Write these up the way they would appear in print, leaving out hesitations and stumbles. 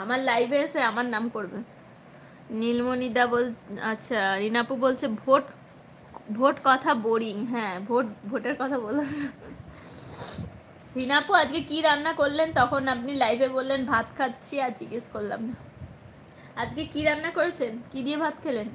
আমার লাইভে এসে আমার নাম করবে। নীলমণিদা বল, আচ্ছা রিনাপু বলছে ভোট ভোট কথা বোরিং। হ্যাঁ ভোটের কথা বলো। রিনাপু আজকে কি রান্না করলেন? তখন আপনি লাইভে বললেন ভাত খাচ্ছি, আর জিজ্ঞেস করলাম না। আজকে কি রান্না করেছেন? কি দিয়ে ভাত খেলেন?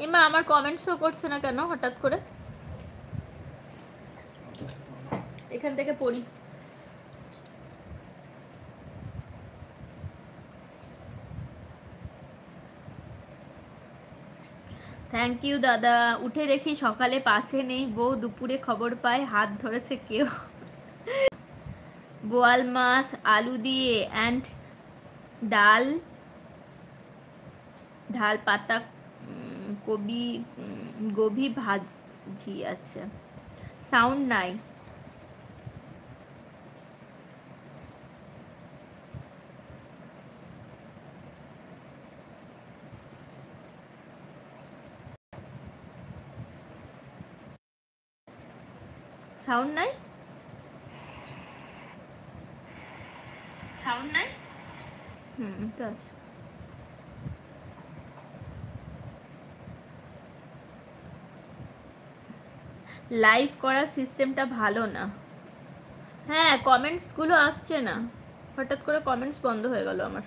এমা আমার কমেন্ট শো করছে না কেন হঠাৎ করে? এখান থেকে পড়ি। থ্যাংক ইউ দাদা। উঠে দেখি সকালে পাশে নেই বউ, দুপুরে খবর পায় হাত ধরেছে কেউ। বোয়াল মাছ আলু দিয়ে অ্যান্ড ডাল, ঢাল পাতা কবি গোভি ভাজি। আচ্ছা সাউন্ড নাই। সাউন্ড নাই, সাউন্ড নাই। তো আছে। লাইভ করার সিস্টেমটা ভালো না। হ্যাঁ কমেন্টসগুলো আসছে না, হঠাৎ করে কমেন্টস বন্ধ হয়ে গেল আমার।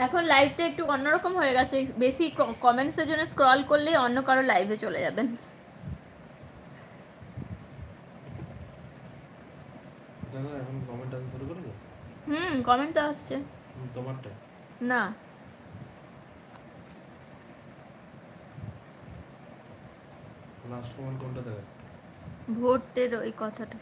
এখন লাইভটা একটু অন্যরকম হয়ে গেছে, বেশি কমেন্টসের জন্য স্ক্রল করলেই অন্য কারো লাইভে চলে যাবেন। কমেন্ট তো আসছে। তোমারটা না, লাস্ট কমেন্ট কোনটা দেখাচ্ছে? ভোটের ওই কথাটা।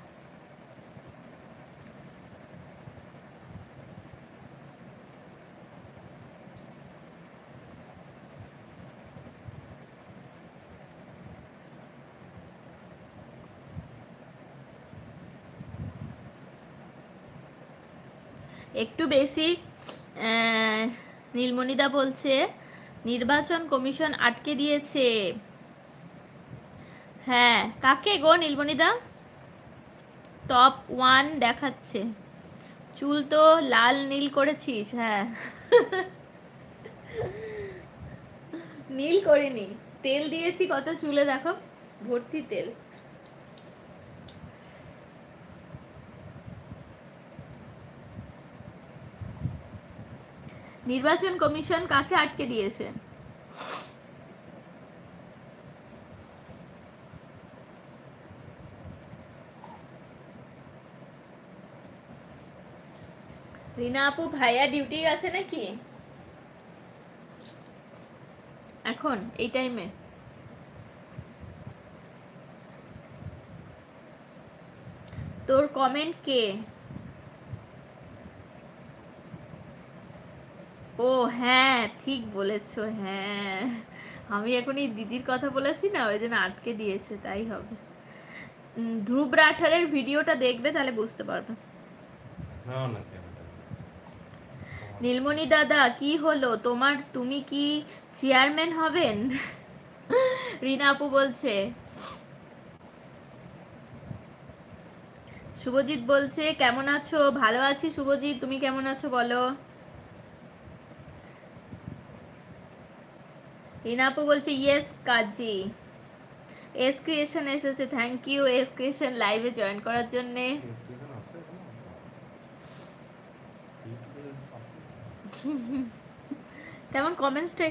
একটু বেশি নীলমণিদা বলছে নির্বাচন কমিশন আটকে দিয়েছে। হ্যাঁ কাকে গো নীলমণিদা? টপ 1 দেখাচ্ছে। চুল তো লাল নীল করেছিস? হ্যাঁ নীল করিনি, তেল দিয়েছি কত চুলে, দেখো ভর্তি তেল। নির্বাচন কমিশন কাকে আটকে দিয়েছে? রিনা আপু ভাইয়া ডিউটি আছে নাকি এখন এই টাইমে? তোর কমেন্ট কে? ও হ্যাঁ ঠিক বলেছো। হ্যাঁ আমি এখন এই দিদির কথা বলেছি না, ওই জন্য আটকে দিয়েছে, তাই হবে। ধ্রুব রাঠারের ভিডিওটা দেখবে তাহলে বুঝতে পারবে। নীলমণি দাদা কি হলো তোমার, তুমি কি চেয়ারম্যান হবেন? রিনা আপু বলছে। শুভজিৎ বলছে কেমন আছো? ভালো আছি শুভজিৎ, তুমি কেমন আছো বলো। রিনা আপু বলছে ইয়েস কাজী। এস ক্রিয়েশন এসেছে, থ্যাংক ইউ এস ক্রিয়েশন লাইভে জয়েন করার জন্যে। কেমন কমেন্টসটা